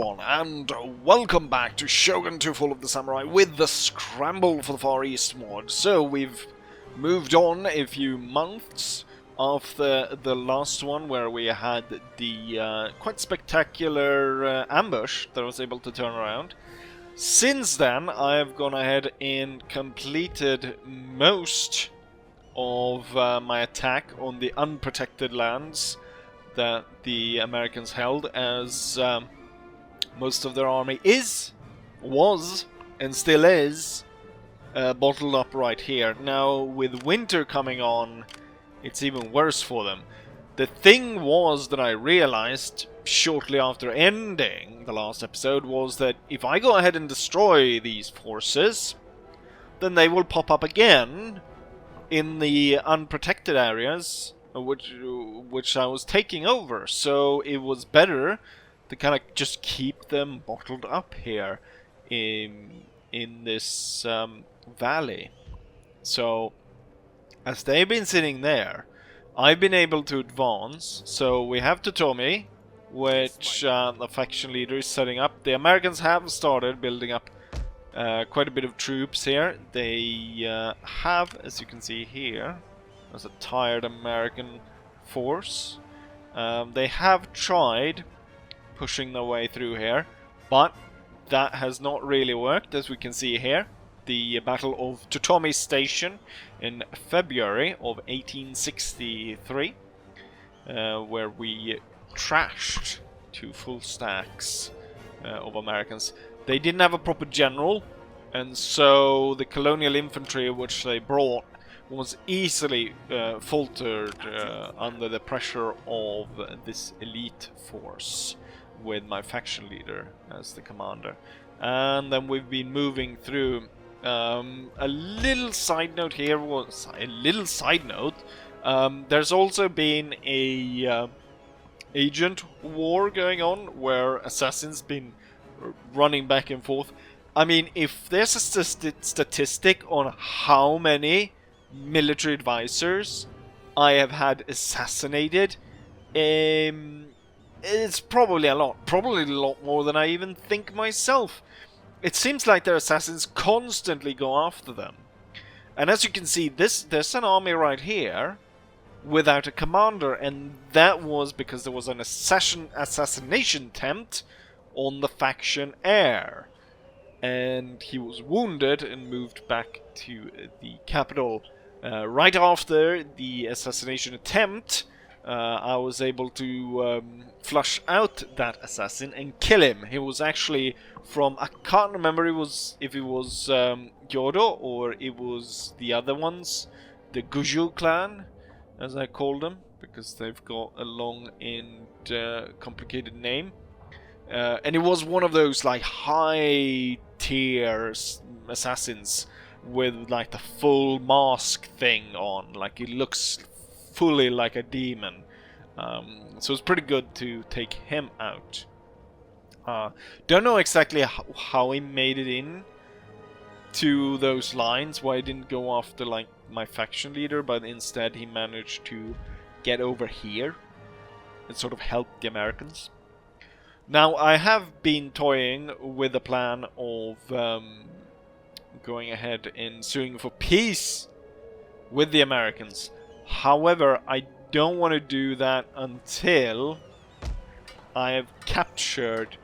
everyone, and welcome back to Shogun 2 Fall of the Samurai with the Scramble for the Far East mod. So we've moved on a few months after the last one where we had the quite spectacular ambush that I was able to turn around. Since then I've gone ahead and completed most of my attack on the unprotected lands that the Americans held, as most of their army was, and still is, bottled up right here. Now, with winter coming on, it's even worse for them. The thing was that I realized shortly after ending the last episode was that if I go ahead and destroy these forces, then they will pop up again in the unprotected areas which I was taking over. So it was better to kind of just keep them bottled up here in this valley. So as they've been sitting there, I've been able to advance. So we have Totomi, which the faction leader is setting up. The Americans have started building up quite a bit of troops here. They have, as you can see here, there's a tired American force. They have tried pushing their way through here, but that has not really worked, as we can see here. The Battle of Totomi Station in February of 1863, where we trashed 2 full stacks of Americans. They didn't have a proper general, and so the colonial infantry which they brought was easily faltered under the pressure of this elite force with my faction leader as the commander. And then we've been moving through. A little side note here was there's also been a agent war going on where assassins been running back and forth. I mean, if there's a statistic on how many military advisors I have had assassinated, it's probably a lot more than I even think myself. It seems like their assassins constantly go after them. And as you can see, there's an army right here without a commander, and that was because there was an assassination attempt on the faction heir. And he was wounded and moved back to the capital. Right after the assassination attempt, I was able to flush out that assassin and kill him. He was actually from, I can't remember if it was Gyodo or it was the other ones, the Guju clan, as I call them, because they've got a long and complicated name. And it was one of those like high tier assassins with like the full mask thing on, like it looks fully like a demon. So it's pretty good to take him out. Don't know exactly how he made it in to those lines, why he didn't go after like my faction leader, but instead he managed to get over here and sort of help the Americans. Now, I have been toying with the plan of going ahead and suing for peace with the Americans. However, I don't want to do that until I have captured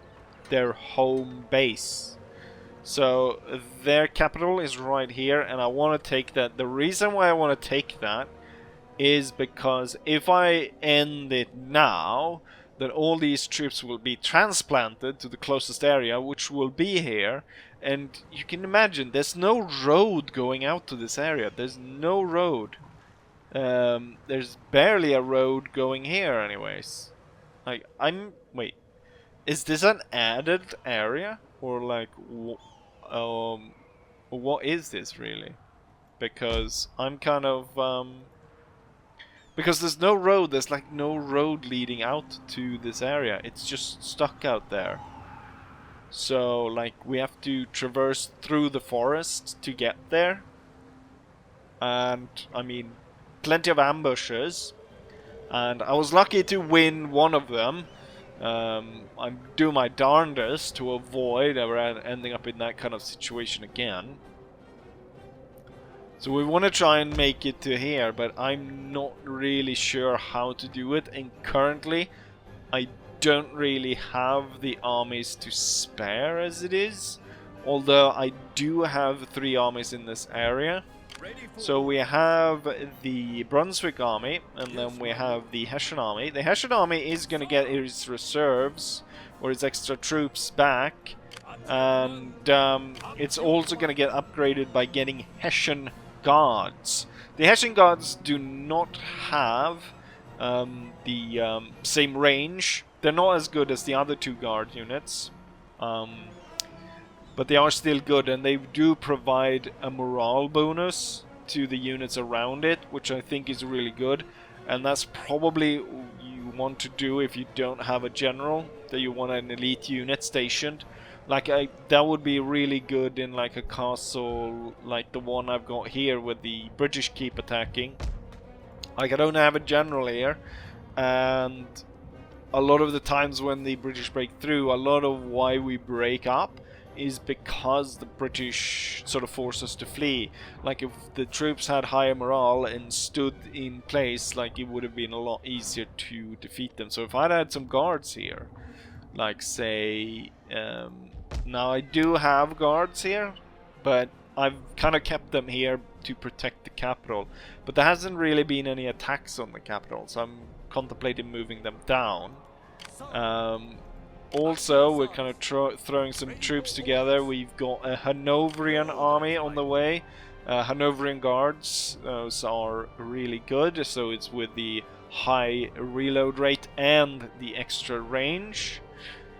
their home base. So, their capital is right here, and I want to take that. The reason why I want to take that is because if I end it now, then all these troops will be transplanted to the closest area, which will be here. And you can imagine, there's no road going out to this area. There's no road. There's barely a road going here anyways. Like, wait. Is this an added area? Or like, what is this really? Because I'm kind of, because there's no road, there's like no road leading out to this area. It's just stuck out there. So, like, we have to traverse through the forest to get there. And, I mean, plenty of ambushes. And I was lucky to win one of them. I'm doing my darndest to avoid ever ending up in that kind of situation again. So we want to try and make it to here, but I'm not really sure how to do it, and currently I don't really have the armies to spare as it is, although I do have 3 armies in this area. So we have the Brunswick army, and then we have the Hessian army. The Hessian army is going to get its reserves, or its extra troops back, and it's also going to get upgraded by getting Hessian guards. The Hessian guards do not have the same range. They're not as good as the other 2 guard units, but they are still good, and they do provide a morale bonus to the units around it, which I think is really good. And that's probably you want to do if you don't have a general, that you want an elite unit stationed. Like that would be really good in like a castle like the one I've got here with the British keep attacking. Like I don't have a general here, and a lot of the times when the British break through, a lot of why we break up is because the British sort of force us to flee. Like if the troops had higher morale and stood in place, like it would have been a lot easier to defeat them. So if I'd had some guards here, like say, now I do have guards here, but I've kind of kept them here to protect the capital. But there hasn't really been any attacks on the capital, so I'm contemplating moving them down. Also, we're kind of throwing some troops together. We've got a Hanoverian army on the way. Hanoverian guards, those are really good. So it's with the high reload rate and the extra range.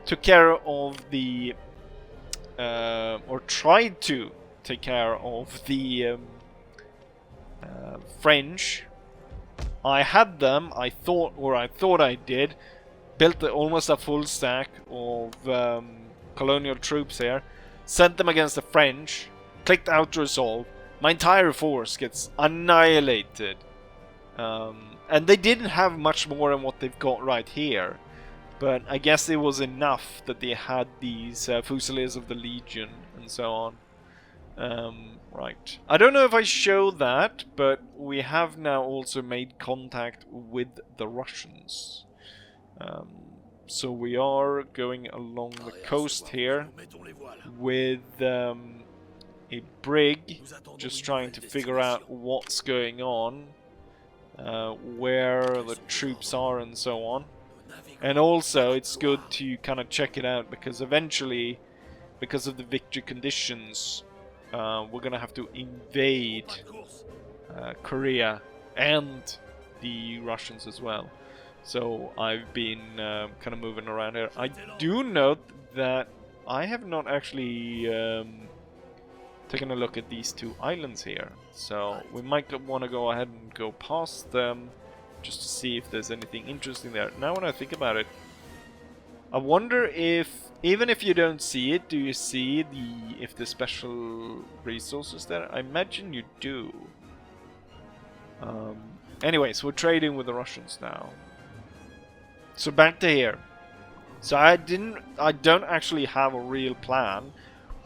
Took care of the, or tried to take care of the French. I had them, I thought I did. Built almost a full stack of colonial troops here. Sent them against the French. Clicked out to resolve. My entire force gets annihilated. And they didn't have much more than what they've got right here. But I guess it was enough that they had these Fusiliers of the Legion and so on. Right. I don't know if I show that, but we have now also made contact with the Russians. So we are going along the coast here with a brig, just trying to figure out what's going on, where the troops are and so on. And also it's good to kind of check it out, because eventually, because of the victory conditions, we're gonna have to invade Korea and the Russians as well. So I've been kind of moving around here. I do note that I have not actually taken a look at these 2 islands here. So we might want to go ahead and go past them just to see if there's anything interesting there. Now when I think about it, I wonder if, even if you don't see it, do you see if the special resources there? I imagine you do. Anyways, we're trading with the Russians now. So back to here. So I don't actually have a real plan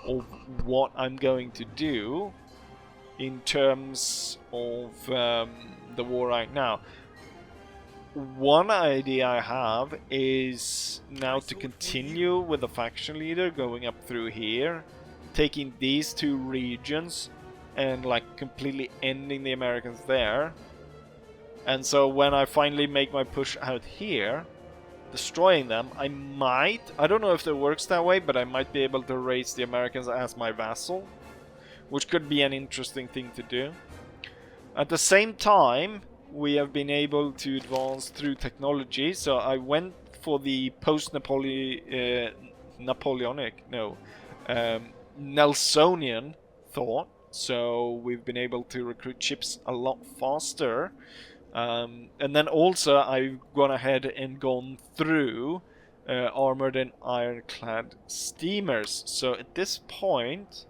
of what I'm going to do in terms of the war right now. One idea I have is now to continue with the faction leader going up through here, taking these 2 regions and like completely ending the Americans there. And so when I finally make my push out here, destroying them, I don't know if it works that way, but I might be able to raise the Americans as my vassal, which could be an interesting thing to do. At the same time, we have been able to advance through technology, so I went for the Nelsonian thought, so we've been able to recruit ships a lot faster. And then also I've gone ahead and gone through armored and ironclad steamers. So at this point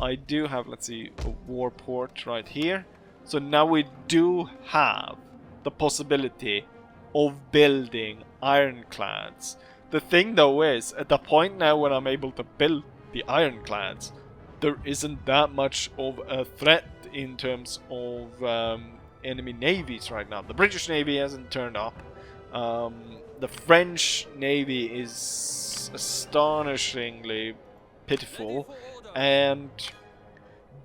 I do have, let's see, a war port right here. So now we do have the possibility of building ironclads. The thing though is, at the point now when I'm able to build the ironclads, there isn't that much of a threat in terms of enemy navies right now. The British Navy hasn't turned up. The French Navy is astonishingly pitiful, and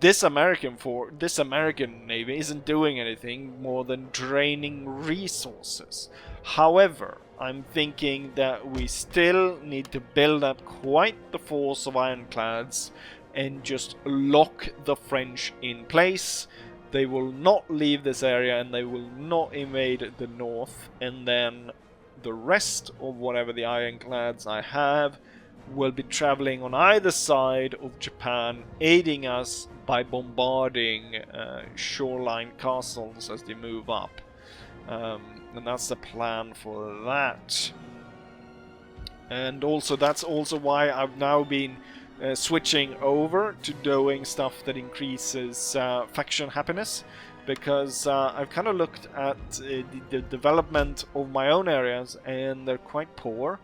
this American Navy isn't doing anything more than draining resources. However, I'm thinking that we still need to build up quite the force of ironclads and just lock the French in place. They will not leave this area and they will not invade the north, and then the rest of whatever the ironclads I have will be traveling on either side of Japan, aiding us by bombarding shoreline castles as they move up. And that's the plan for that. And also, that's also why I've now been switching over to doing stuff that increases faction happiness, because I've kind of looked at the development of my own areas and they're quite poor.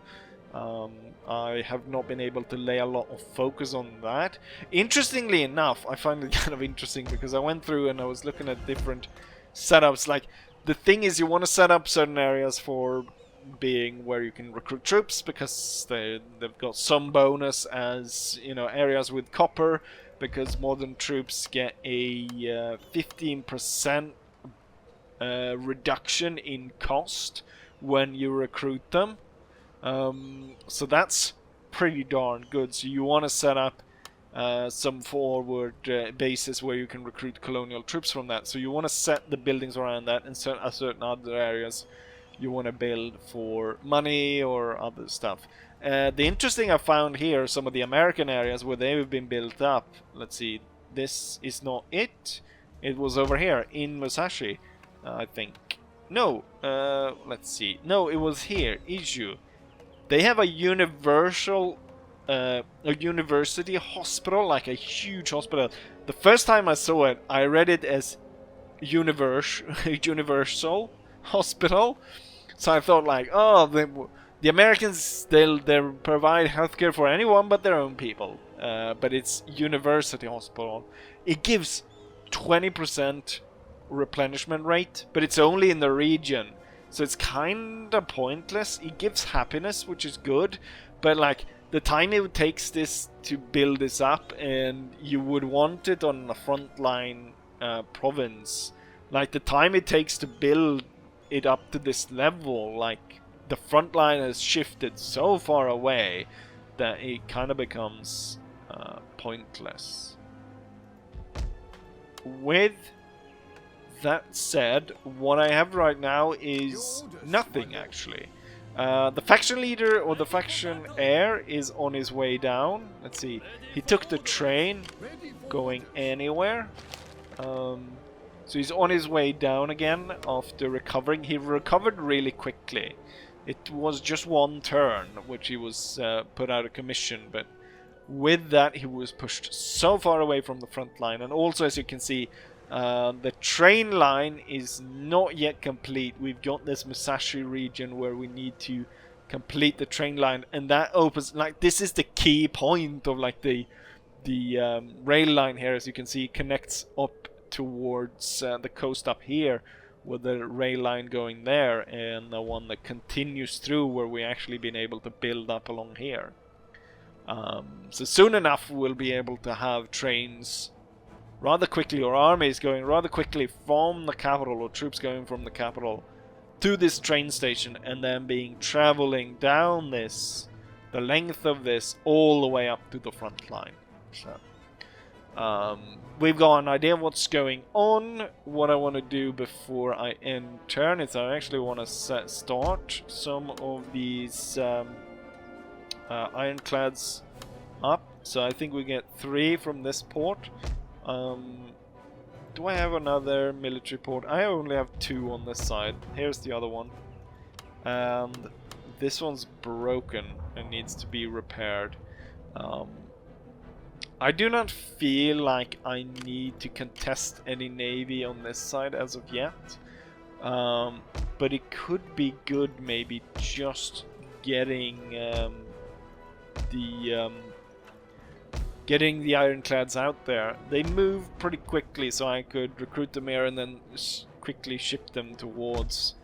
I have not been able to lay a lot of focus on that. Interestingly enough, I find it kind of interesting because I went through and I was looking at different setups. Like, the thing is, you want to set up certain areas for being where you can recruit troops, because they've got some bonus as, you know, areas with copper, because modern troops get a 15% reduction in cost when you recruit them. So that's pretty darn good. So you want to set up some forward bases where you can recruit colonial troops from that. So you want to set the buildings around that, and certain other areas you want to build for money or other stuff. The interesting I found here, some of the American areas where they've been built up. Let's see, this is not it. It was over here in Musashi, I think. No, let's see. No, it was here, Iju. They have a university hospital, like a huge hospital. The first time I saw it, I read it as universal hospital. So I thought, like, oh, the Americans, they'll provide healthcare for anyone but their own people. But it's university hospital. It gives 20% replenishment rate, but it's only in the region. So it's kind of pointless. It gives happiness, which is good, but like the time it takes this to build this up, and you would want it on a frontline province. Like the time it takes to build it up to this level, like the front line has shifted so far away that it kind of becomes pointless. With that said, what I have right now is nothing, actually. The faction leader, or the faction heir, is on his way down. Let's see, he took the train going anywhere. So he's on his way down again after recovering. He recovered really quickly. It was just one turn which he was put out of commission, but with that he was pushed so far away from the front line. And also, as you can see, the train line is not yet complete. We've got this Musashi region where we need to complete the train line, and that opens, like, this is the key point of like the rail line here. As you can see, connects up towards the coast up here, with the rail line going there, and the one that continues through where we actually been able to build up along here. So soon enough we'll be able to have trains rather quickly, or armies going rather quickly from the capital, or troops going from the capital to this train station, and then being traveling down this, the length of this, all the way up to the front line. So we've got an idea of what's going on. What I want to do before I end turn is I actually want to start some of these ironclads up. So I think we get 3 from this port. Do I have another military port? I only have 2 on this side. Here's the other one. And this one's broken and needs to be repaired. I do not feel like I need to contest any navy on this side as of yet. but it could be good maybe just getting getting the ironclads out there. They move pretty quickly, so I could recruit them here and then quickly ship them towards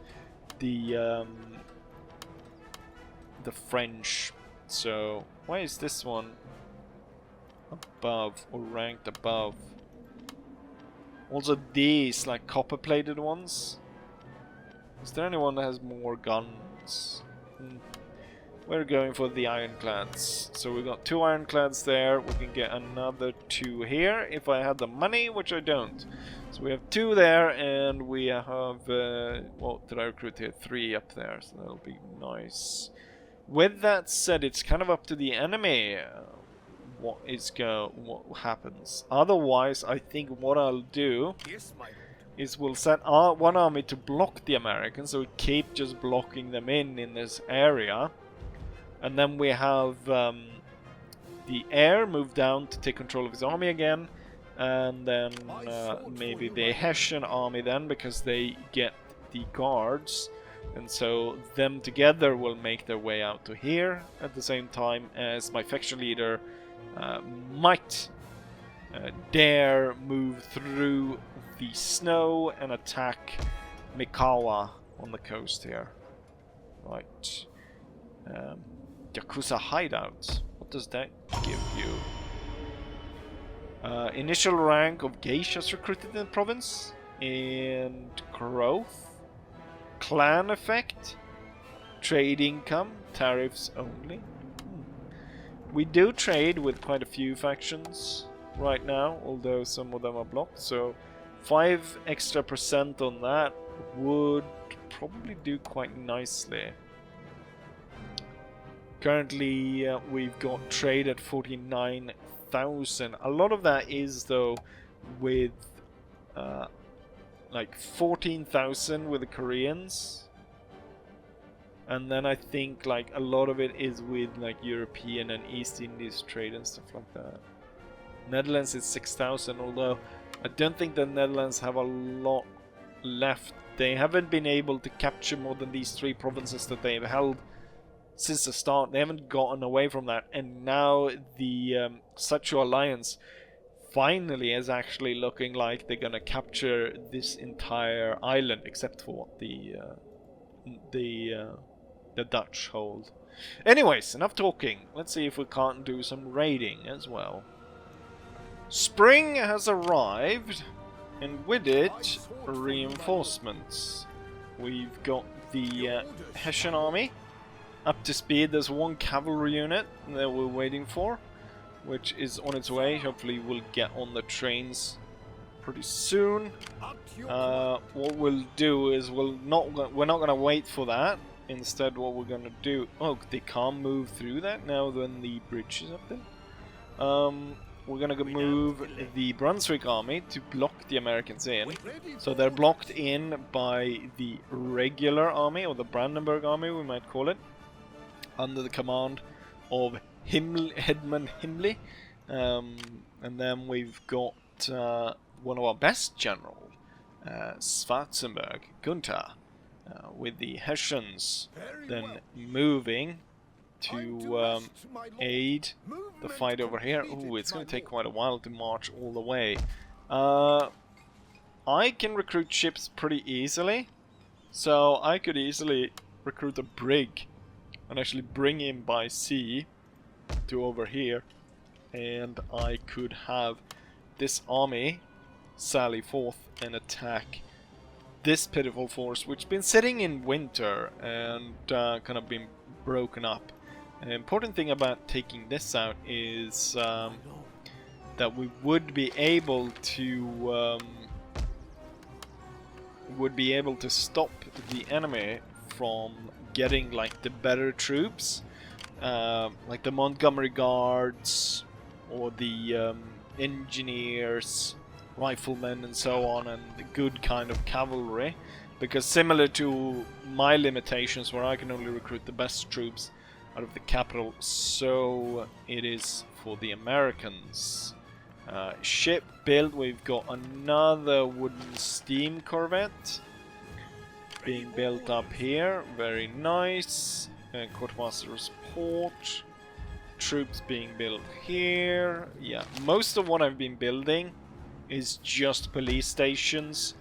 the French. So why is this one above or ranked above? Also these like copper plated ones. Is there anyone that has more guns? We're going for the ironclads. So we've got 2 ironclads there. We can get another 2 here if I had the money, which I don't. So we have 2 there, and we have, what did I recruit here? 3 up there, so that'll be nice. With that said, it's kind of up to the enemy what happens. Otherwise, I think what I'll do is we'll set one army to block the Americans, so we keep just blocking them in this area. And then we have the heir move down to take control of his army again. And then maybe the Hessian army then, because they get the guards. And so them together will make their way out to here at the same time as my faction leader might dare move through the snow and attack Mikawa on the coast here. Right. Yakuza hideout. What does that give you? Initial rank of geishas recruited in the province. And growth. Clan effect. Trade income. Tariffs only. We do trade with quite a few factions right now, although some of them are blocked. So 5 extra % on that would probably do quite nicely. Currently, we've got trade at 49,000. A lot of that is, though, with like 14,000 with the Koreans. And then I think like a lot of it is with like European and East Indies trade and stuff like that. Netherlands is 6,000, although I don't think the Netherlands have a lot left. They haven't been able to capture more than these 3 provinces that they've held since the start. They haven't gotten away from that, and now the Sacho Alliance finally is actually looking like they're gonna capture this entire island, except for the Dutch hold. Anyways, enough talking. Let's see if we can't do some raiding as well. Spring has arrived, and with it, reinforcements. We've got the Hessian army up to speed. There's 1 cavalry unit that we're waiting for, which is on its way. Hopefully we'll get on the trains pretty soon. What we'll do is we're not going to wait for that. Instead, what we're going to do... Oh, they can't move through that now when the bridge is up there. We're going to move the Brunswick army to block the Americans in. So they're blocked in by the regular army, or the Brandenburg army we might call it, under the command of Headman Himli. And then we've got one of our best general, Schwarzenberg, Gunther, with the Hessians then moving to aid the fight over here. Ooh, it's going to take quite a while to march all the way. I can recruit ships pretty easily, so I could easily recruit a brig and actually bring him by sea to over here, and I could have this army sally forth and attack this pitiful force, which has been sitting in winter and kind of been broken up. An important thing about taking this out is that we would be able to stop the enemy from getting like the better troops, like the Montgomery Guards or the engineers, riflemen and so on, and the good kind of cavalry, because similar to my limitations where I can only recruit the best troops out of the capital, so it is for the Americans. Ship build, we've got another wooden steam corvette. being built up here. Very nice. Quartermaster's Port. Troops being built here. Yeah, most of what I've been building is just police stations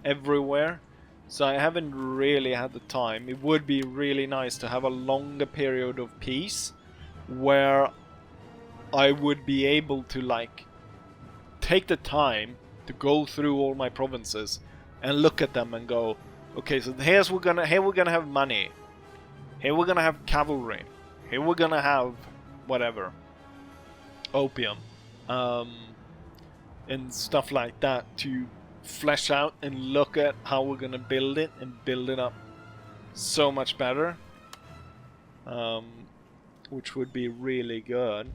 everywhere. So I haven't really had the time. It would be really nice to have a longer period of peace where I would be able to like take the time to go through all my provinces and look at them and go, okay, so here we're gonna have money, here we're gonna have cavalry, here we're gonna have whatever, opium, and stuff like that, to flesh out and look at how we're gonna build it and build it up so much better, which would be really good.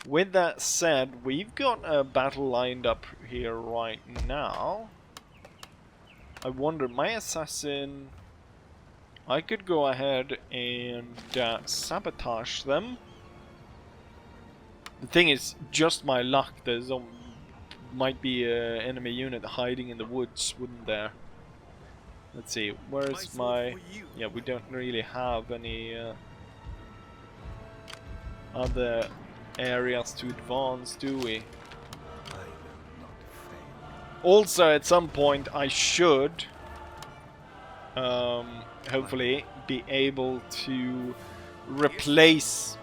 With that said, we've got a battle lined up here right now. I wonder, my assassin, I could go ahead and sabotage them. The thing is, just my luck, there's might be an enemy unit hiding in the woods, wouldn't there? Let's see, where's my... Yeah, we don't really have any other areas to advance, do we? Also, at some point, I should hopefully be able to replace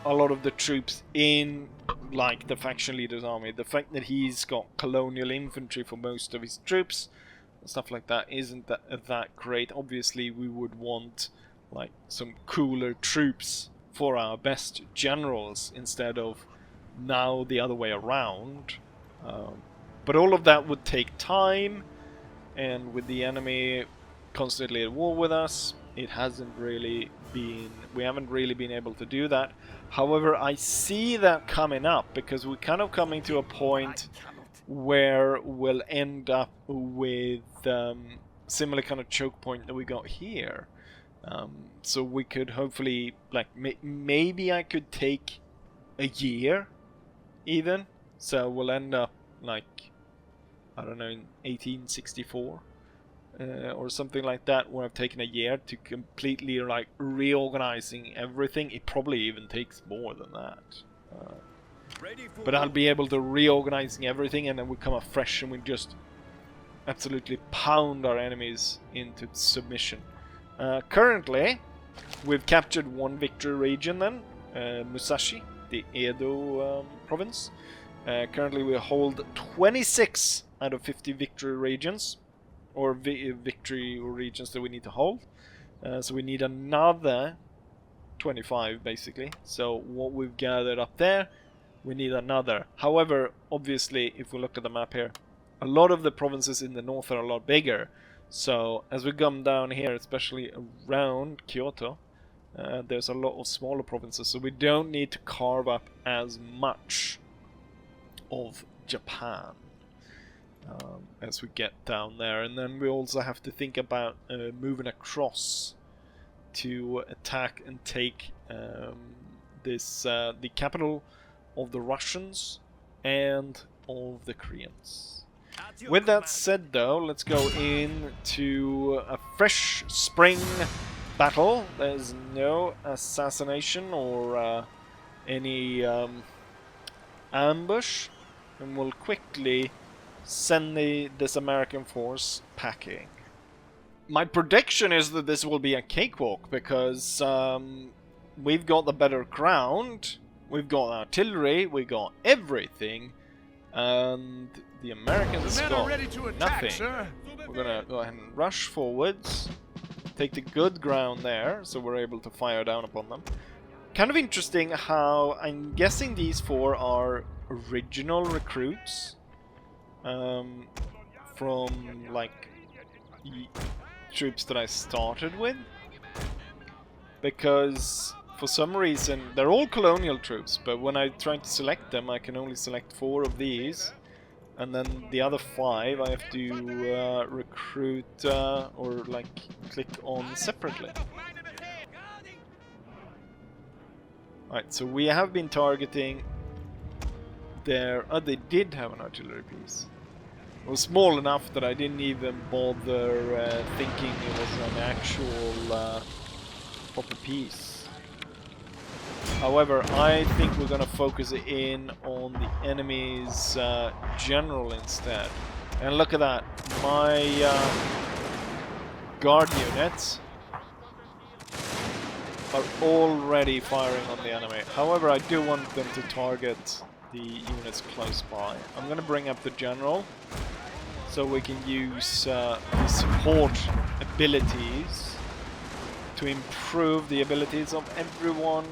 a lot of the troops in like the faction leader's army. The fact that he's got colonial infantry for most of his troops and stuff like that isn't that great. Obviously, we would want like some cooler troops for our best generals instead of now the other way around. But all of that would take time, and with the enemy constantly at war with us, it hasn't really been... we haven't really been able to do that. However, I see that coming up, because we're kind of coming to a point where we'll end up with similar kind of choke point that we got here. So we could hopefully, like, maybe I could take a year, even. So we'll end up, like, I don't know, in 1864 or something like that, where I've taken a year to completely, like, reorganizing everything. It probably even takes more than that. But I'll be able to reorganizing everything, and then we come up fresh and we just absolutely pound our enemies into submission. Currently, we've captured one victory region then, Musashi, the Edo province. Currently we hold 26 out of 50 victory regions, or victory regions that we need to hold. So we need another 25 basically. So what we've gathered up there, we need another. However, obviously, if we look at the map here, a lot of the provinces in the north are a lot bigger. So as we come down here, especially around Kyoto, there's a lot of smaller provinces, so we don't need to carve up as much of Japan as we get down there. And then we also have to think about moving across to attack and take the capital of the Russians and of the Koreans. With that said, though, let's go into a fresh spring battle. There's no assassination or any ambush, and we'll quickly send this American force packing. My prediction is that this will be a cakewalk, because we've got the better ground, we've got artillery, we've got everything, and the Americans got nothing. Sir. We're gonna go ahead and rush forwards, take the good ground there, so we're able to fire down upon them. Kind of interesting how I'm guessing these four are original recruits from like troops that I started with, because for some reason they're all colonial troops, but when I try to select them I can only select 4 of these, and then the other 5 I have to recruit or like click on separately. Alright, so we have been targeting their... oh, they did have an artillery piece. It was small enough that I didn't even bother thinking it was an actual proper piece. However, I think we're gonna focus in on the enemy's general instead. And look at that, my guard units are already firing on the enemy. However, I do want them to target the units close by. I'm gonna bring up the general so we can use the support abilities to improve the abilities of everyone.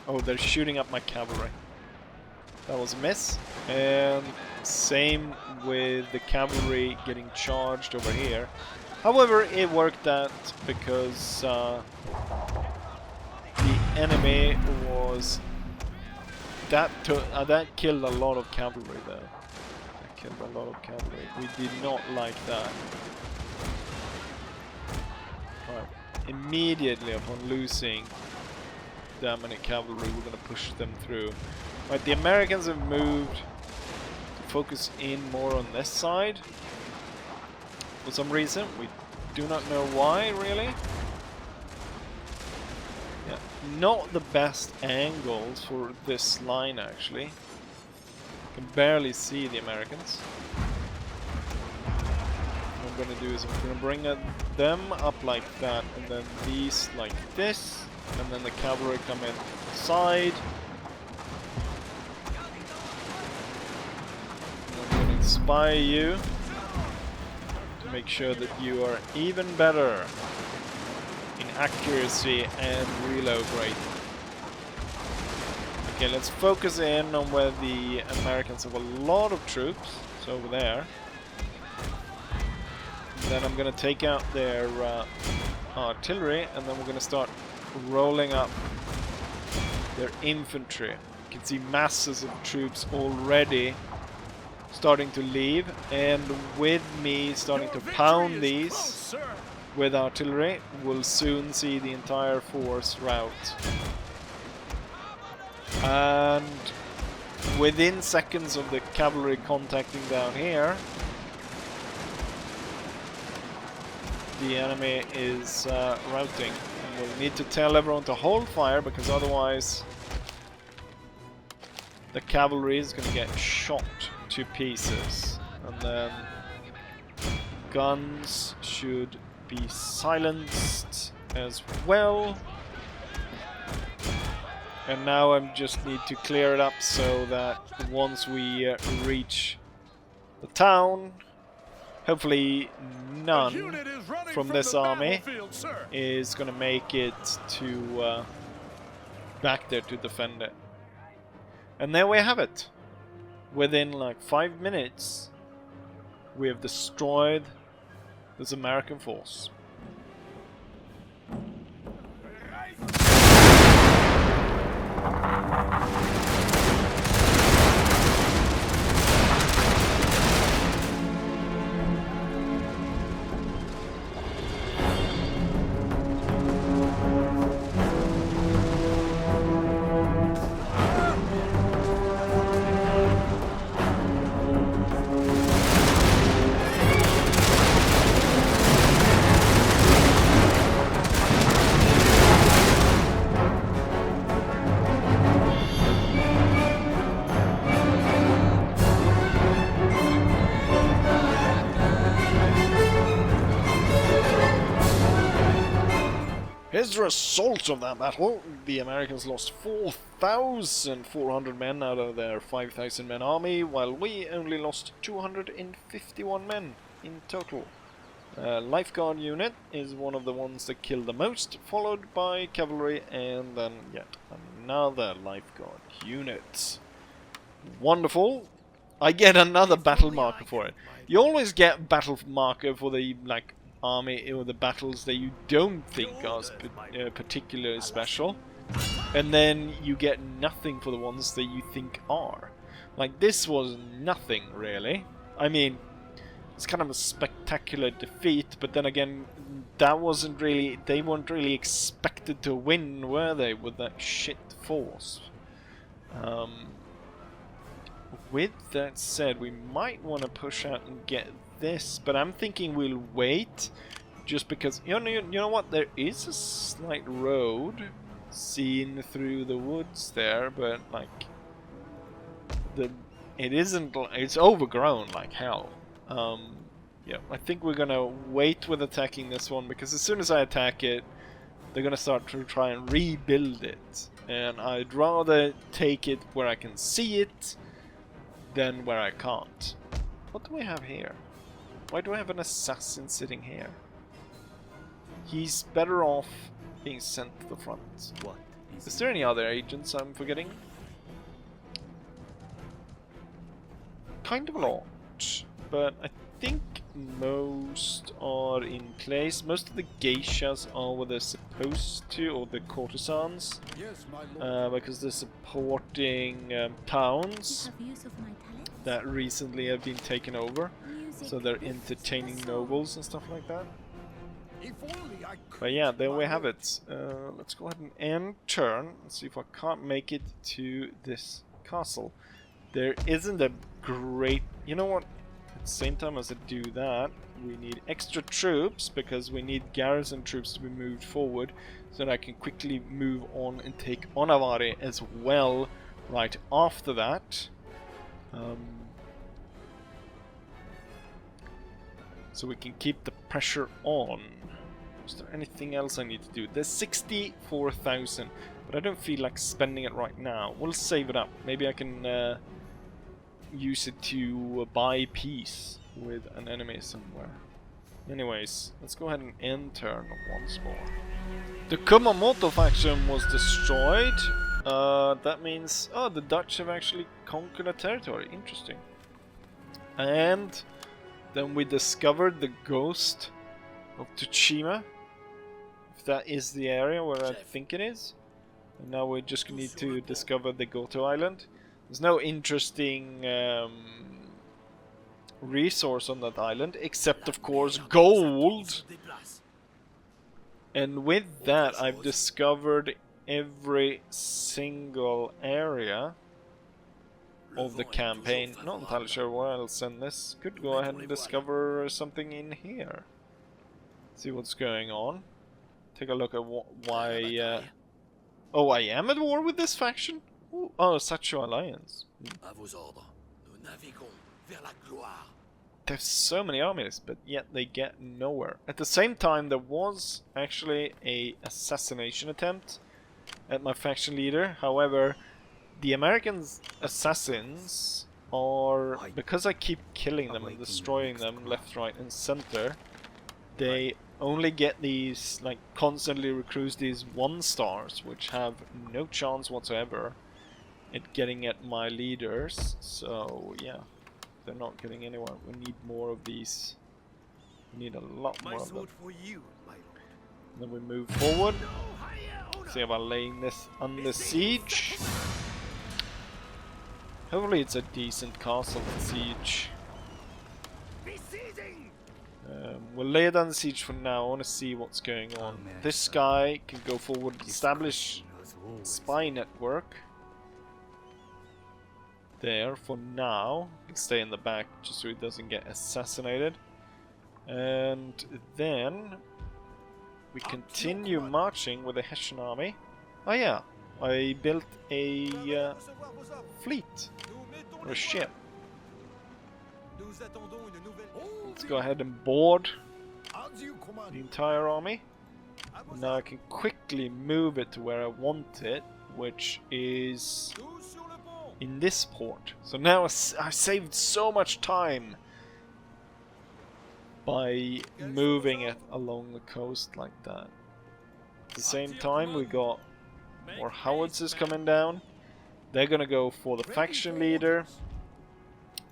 Oh, they're shooting up my cavalry. That was a miss. And same with the cavalry getting charged over here. However, it worked out because the enemy was... That killed a lot of cavalry there. That killed a lot of cavalry. We did not like that. Right. Immediately upon losing that many cavalry, we're going to push them through. Right, the Americans have moved to focus in more on this side. For some reason, we do not know why, really. Yeah, not the best angles for this line, actually. Can barely see the Americans. What I'm going to do is I'm going to bring them up like that, and then these like this, and then the cavalry come in side. And I'm going to inspire you to make sure that you are even better in accuracy and reload rate. Okay, let's focus in on where the Americans have a lot of troops. It's over there. And then I'm going to take out their artillery, and then we're going to start rolling up their infantry. You can see masses of troops already starting to leave, and with me starting to pound these with artillery, we'll soon see the entire force rout. And within seconds of the cavalry contacting down here, the enemy is routing. And we'll need to tell everyone to hold fire, because otherwise the cavalry is going to get shot to pieces. And then guns should be silenced as well. And now I just need to clear it up so that once we reach the town, hopefully none from this army is going to make it to back there to defend it. And there we have it. Within like 5 minutes, we have destroyed this American force. Here's the result of that battle. The Americans lost 4,400 men out of their 5,000 men army, while we only lost 251 men in total. Lifeguard unit is one of the ones that killed the most, followed by cavalry and then yet another lifeguard unit. Wonderful. I get another battle marker for it. You always get battle marker for the army or the battles that you don't think are particularly special, and then you get nothing for the ones that you think are. Like, this was nothing really. I mean, it's kind of a spectacular defeat, but then again, that wasn't really, they weren't really expected to win, were they, with that shit force? with that said, we might want to push out and get this, but I'm thinking we'll wait, just because, you know what, there is a slight road seen through the woods there, but like, it isn't, it's overgrown like hell. Yeah, I think we're gonna wait with attacking this one, because as soon as I attack it, they're gonna start to try and rebuild it, and I'd rather take it where I can see it than where I can't. What do we have here? Why do I have an assassin sitting here? He's better off being sent to the front. What Is there any other agents I'm forgetting? Kind of a lot, but I think most are in place. Most of the geishas are where they're supposed to, or the courtesans, Yes, my lord. because they're supporting towns that recently have been taken over, so they're entertaining nobles and stuff like that. If only I could. But yeah, there we have it. Let's go ahead and end turn and see if I can't make it to this castle. There isn't a great... You know what? At the same time as I do that, we need extra troops, because we need garrison troops to be moved forward, so that I can quickly move on and take Onavari as well right after that. So we can keep the pressure on. Is there anything else I need to do? There's 64,000, but I don't feel like spending it right now. We'll save it up. Maybe I can use it to buy peace with an enemy somewhere. Anyways, let's go ahead and end turn once more. The Kumamoto faction was destroyed. That means... Oh, the Dutch have actually conquered a territory. Interesting. And then we discovered the ghost of Tsushima. If that is the area where I think it is. And now we just need to discover the Goto Island. There's no interesting resource on that island, except of course gold. And with that, I've discovered every single area of the campaign. Not entirely sure where I'll send this. Could go ahead and discover something in here. See what's going on. Take a look at why... Oh, I am at war with this faction? Ooh, oh, Sacho Alliance. À vos ordres. Nous naviguons vers la gloire. There's so many armies, but yet they get nowhere. At the same time, there was actually a assassination attempt at my faction leader. However, the American assassins are, because I keep killing them and destroying them left, right and center, they only get these, like, constantly recruits these 1-stars, which have no chance whatsoever at getting at my leaders. So yeah, they're not getting anywhere. We need more of these. We need a lot more of them. Then we move forward. See about laying this under siege. Hopefully it's a decent castle to siege. We'll lay it under siege for now. I want to see what's going on. This guy can go forward, establish spy network. There for now. He'll stay in the back just so he doesn't get assassinated. And then we continue marching with the Hessian army. Oh yeah, I built a fleet, or a ship. Let's go ahead and board the entire army. And now I can quickly move it to where I want it, which is in this port. So now I saved so much time by moving it along the coast like that. At the same time, we got more howitzers coming down. They're gonna go for the faction leader.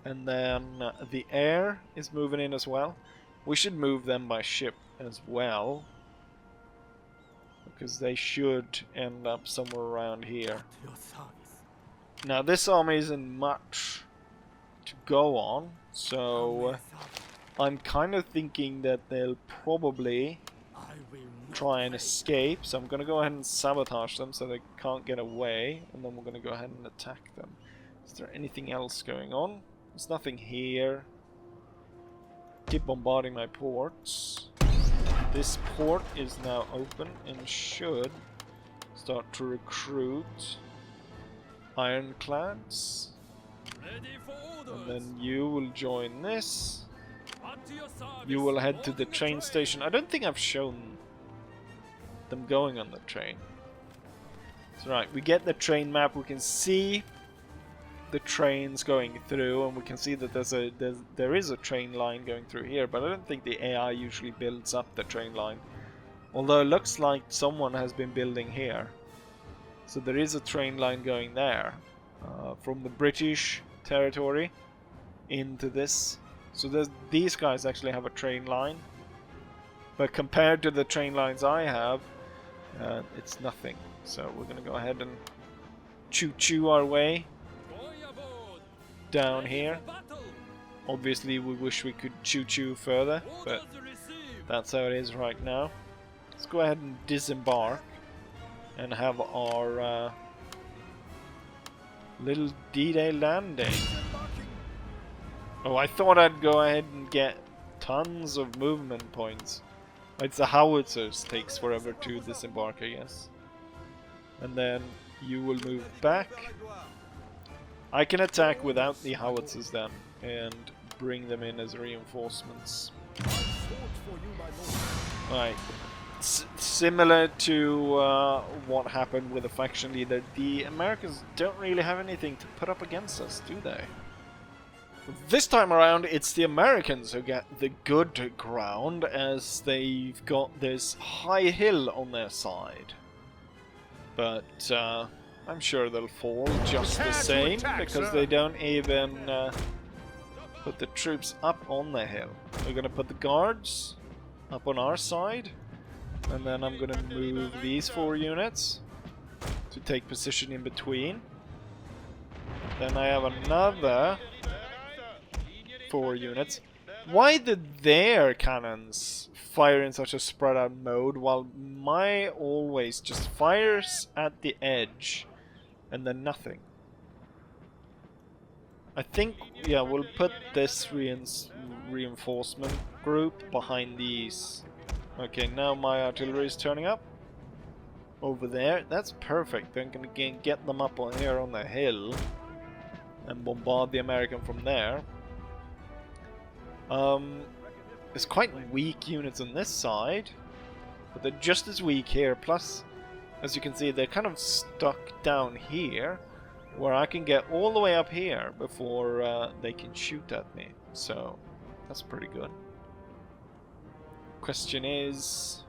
And then the air is moving in as well. We should move them by ship as well, because they should end up somewhere around here. Now this army isn't much to go on, so I'm kind of thinking that they'll probably try and escape. So I'm going to go ahead and sabotage them so they can't get away, and then we're going to go ahead and attack them. Is there anything else going on? There's nothing here. Keep bombarding my ports. This port is now open and should start to recruit ironclads. Ready for And orders. then you will join this. At your service. You will head to the Boarding train station. I don't think I've shown them going on the train. So right, we get the train map. We can see the trains going through, and we can see that there is a train line going through here. But I don't think the AI usually builds up the train line. Although it looks like someone has been building here. So there is a train line going there from the British territory into this. So these guys actually have a train line, but compared to the train lines I have, it's nothing. So we're gonna go ahead and choo-choo our way Going aboard. down Ready here. for battle. Obviously we wish we could choo-choo further, but Orders received. that's how it is right now. Let's go ahead and disembark and have our little D-Day landing. Oh, I thought I'd go ahead and get tons of movement points. It's the howitzers, takes forever to disembark, I guess. And then you will move back. I can attack without the howitzers then, and bring them in as reinforcements. Right. Similar to what happened with the faction leader, the Americans don't really have anything to put up against us, do they? This time around, it's the Americans who get the good ground, as they've got this high hill on their side. But I'm sure they'll fall just the same, because they don't even put the troops up on the hill. We're gonna put the guards up on our side, and then I'm gonna move these 4 units to take position in between. Then I have another 4 units. Why did their cannons fire in such a spread out mode while my always just fires at the edge and then nothing? I think, yeah, we'll put this reinforcement group behind these. Okay, now my artillery is turning up over there. That's perfect. Then I'm gonna get them up on here on the hill and bombard the American from there. There's quite weak units on this side, but they're just as weak here. Plus, as you can see, they're kind of stuck down here, where I can get all the way up here before they can shoot at me. So that's pretty good. Question is,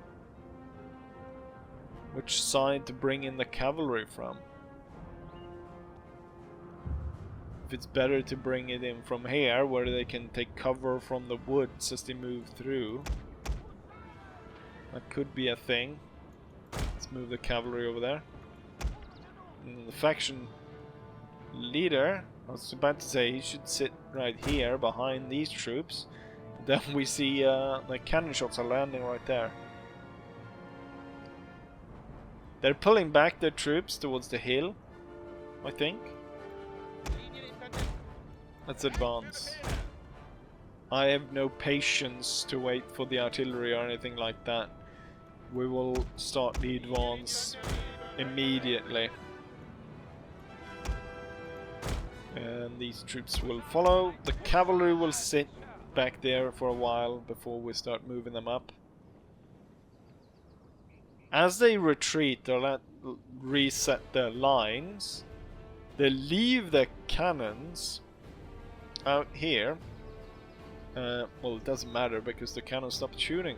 which side to bring in the cavalry from? If it's better to bring it in from here, where they can take cover from the woods as they move through. That could be a thing. Let's move the cavalry over there. And the faction leader, I was about to say, he should sit right here behind these troops. Then we see the cannon shots are landing right there. They're pulling back their troops towards the hill, I think. Let's advance. I have no patience to wait for the artillery or anything like that. We will start the advance immediately. And these troops will follow. The cavalry will sit back there for a while before we start moving them up. As they retreat, they'll reset their lines. They leave their cannons out here. Well, it doesn't matter because the cannon stopped shooting.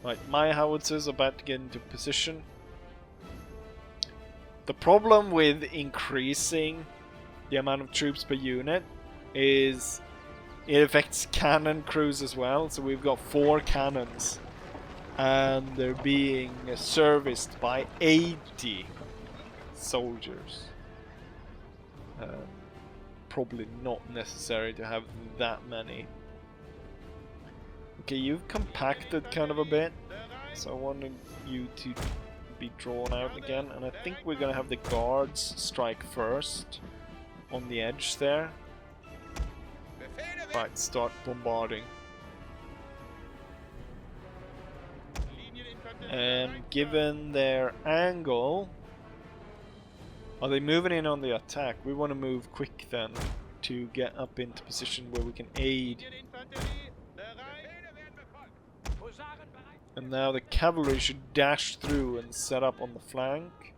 Right, my howitzers are about to get into position. The problem with increasing the amount of troops per unit is it affects cannon crews as well. So we've got 4 cannons and they're being serviced by 80 soldiers. Probably not necessary to have that many. Okay, you've compacted kind of a bit, so I want you to be drawn out again, and I think we're gonna have the guards strike first on the edge there. Right, start bombarding. And given their angle, are they moving in on the attack? We want to move quick then to get up into position where we can aid. And now the cavalry should dash through and set up on the flank.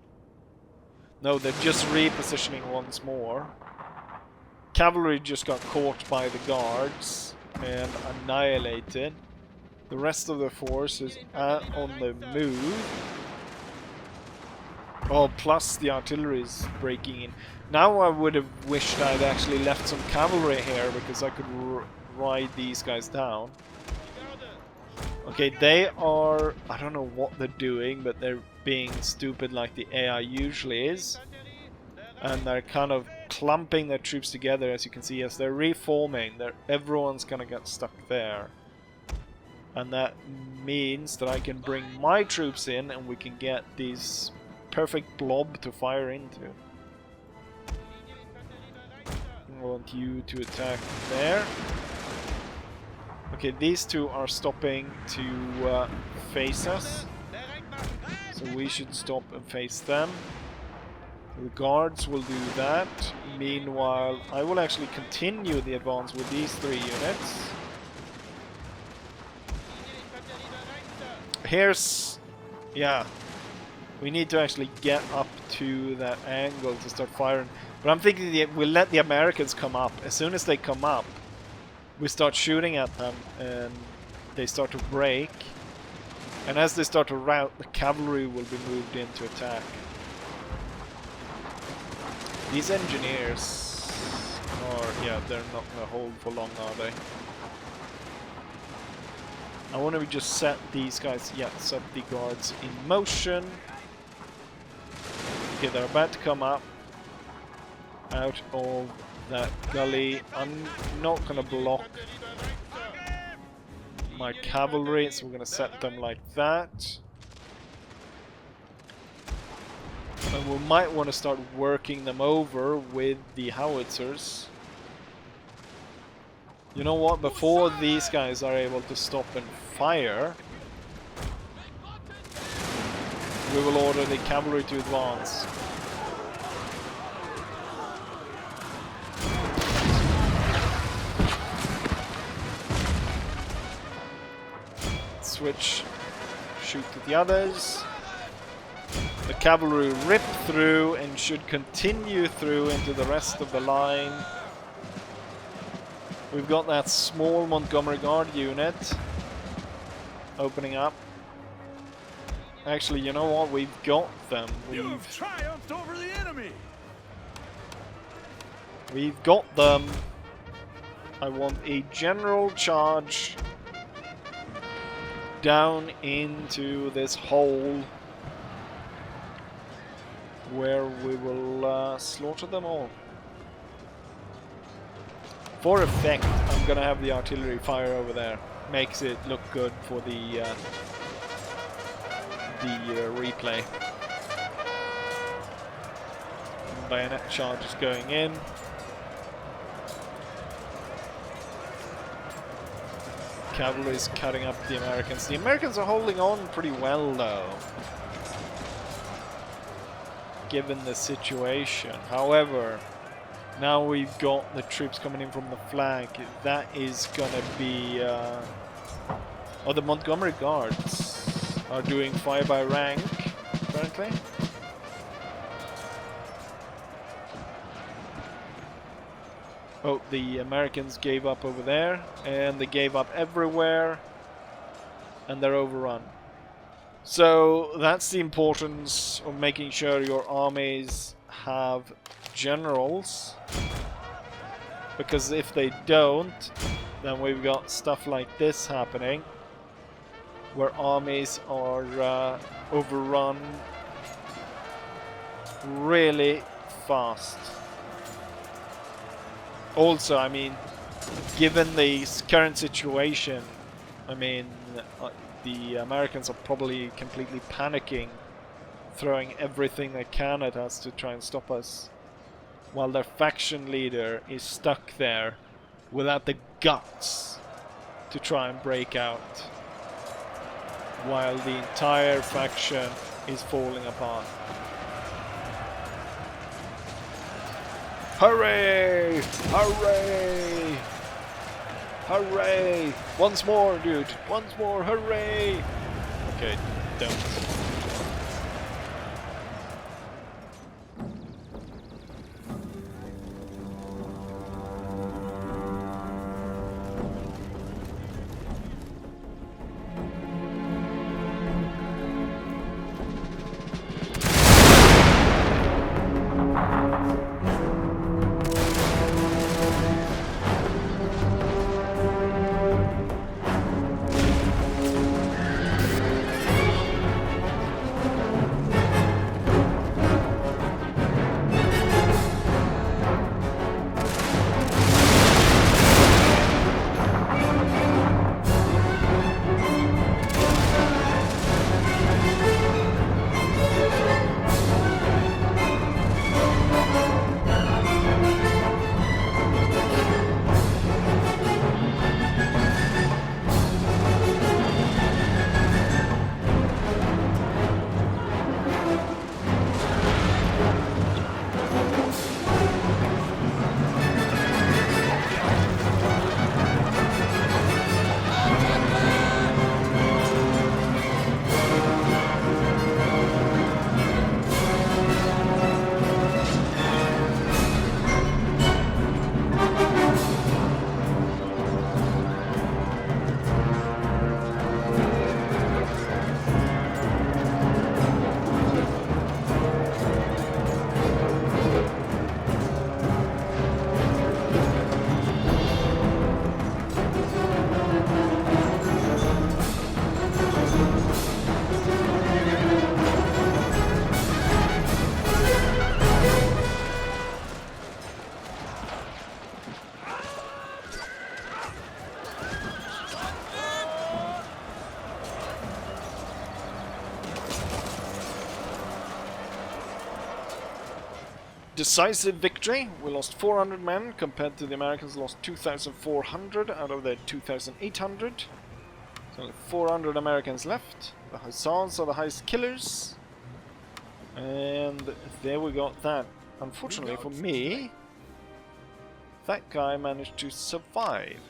No, they're just repositioning once more. Cavalry just got caught by the guards and annihilated. The rest of the force is on the move. Oh, plus the artillery is breaking in. Now I would have wished I'd actually left some cavalry here because I could ride these guys down. Okay, they are... I don't know what they're doing, but they're being stupid like the AI usually is. And they're kind of clumping their troops together, as you can see, as they're reforming. Everyone's gonna get stuck there. And that means that I can bring my troops in and we can get these perfect blob to fire into. I want you to attack there. Okay, these two are stopping to face us. So we should stop and face them. The guards will do that. Meanwhile, I will actually continue the advance with these 3 units. Here's... yeah. We need to actually get up to that angle to start firing. But I'm thinking we'll let the Americans come up. As soon as they come up, we start shooting at them and they start to break. And as they start to rout, the cavalry will be moved in to attack. These engineers are... yeah, they're not going to hold for long, are they? I want to just set these guys... yeah, set the guards in motion. Okay, they're about to come up out of that gully. I'm not going to block my cavalry, so we're going to set them like that. And we might want to start working them over with the howitzers. You know what? Before these guys are able to stop and fire, we will order the cavalry to advance. Switch, shoot to the others. The cavalry rip through and should continue through into the rest of the line. We've got that small Montgomery Guard unit opening up. Actually, you know what? We've got them. You've triumphed over the enemy. We've got them. I want a general charge down into this hole where we will slaughter them all. For effect, I'm gonna have the artillery fire over there. Makes it look good for the replay. Bayonet charges going in. Cavalry's cutting up the Americans. The Americans are holding on pretty well though, given the situation. However, now we've got the troops coming in from the flank. That is gonna be... oh, the Montgomery Guards are doing fire by rank, apparently. Oh, the Americans gave up over there, and they gave up everywhere, and they're overrun. So that's the importance of making sure your armies have generals, because if they don't, then we've got stuff like this happening, where armies are overrun really fast. Also, I mean, given the current situation, I mean, the Americans are probably completely panicking throwing everything they can at us to try and stop us, while their faction leader is stuck there without the guts to try and break out, while the entire faction is falling apart. Hooray! Hooray! Hooray! Once more, dude! Once more, hooray! Okay, don't. Decisive victory. We lost 400 men compared to the Americans lost 2,400 out of their 2,800. So only 400 Americans left. The Hussars are the highest killers. And there we got that. Unfortunately for me, that guy managed to survive.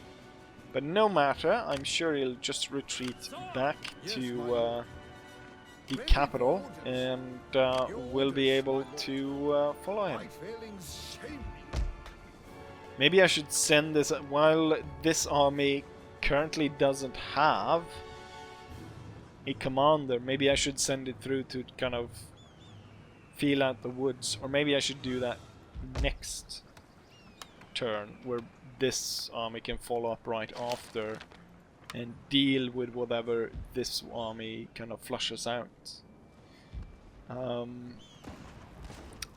But no matter, I'm sure he'll just retreat back to the capital, and we'll be able to follow him. Maybe I should send this, while this army currently doesn't have a commander, maybe I should send it through to kind of feel out the woods, or maybe I should do that next turn, where this army can follow up right after and deal with whatever this army kind of flushes out.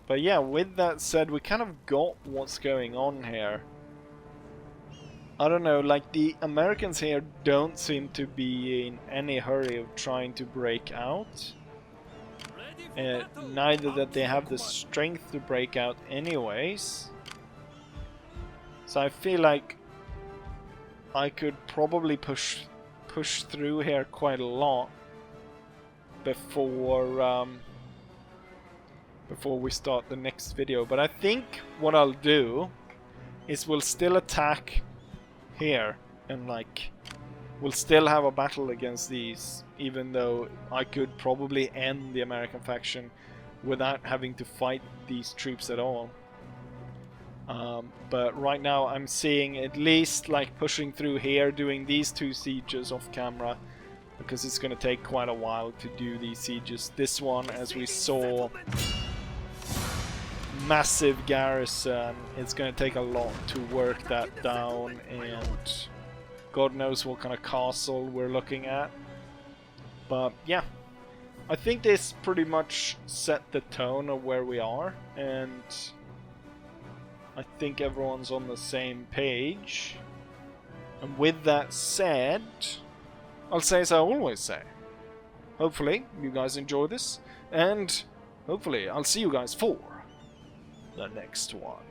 But yeah, with that said, we kind of got what's going on here. I don't know, like the Americans here don't seem to be in any hurry of trying to break out. Neither that they have the strength to break out anyways. So I feel like I could probably push through here quite a lot before before we start the next video. But I think what I'll do is we'll still attack here, and like we'll still have a battle against these, even though I could probably end the American faction without having to fight these troops at all. But right now I'm seeing at least like pushing through here, doing these 2 sieges off camera, because it's going to take quite a while to do these sieges. This one, as we saw, massive garrison, it's going to take a lot to work that down, and God knows what kind of castle we're looking at. But yeah, I think this pretty much set the tone of where we are, and I think everyone's on the same page. And with that said, I'll say as I always say. Hopefully you guys enjoy this. And hopefully I'll see you guys for the next one.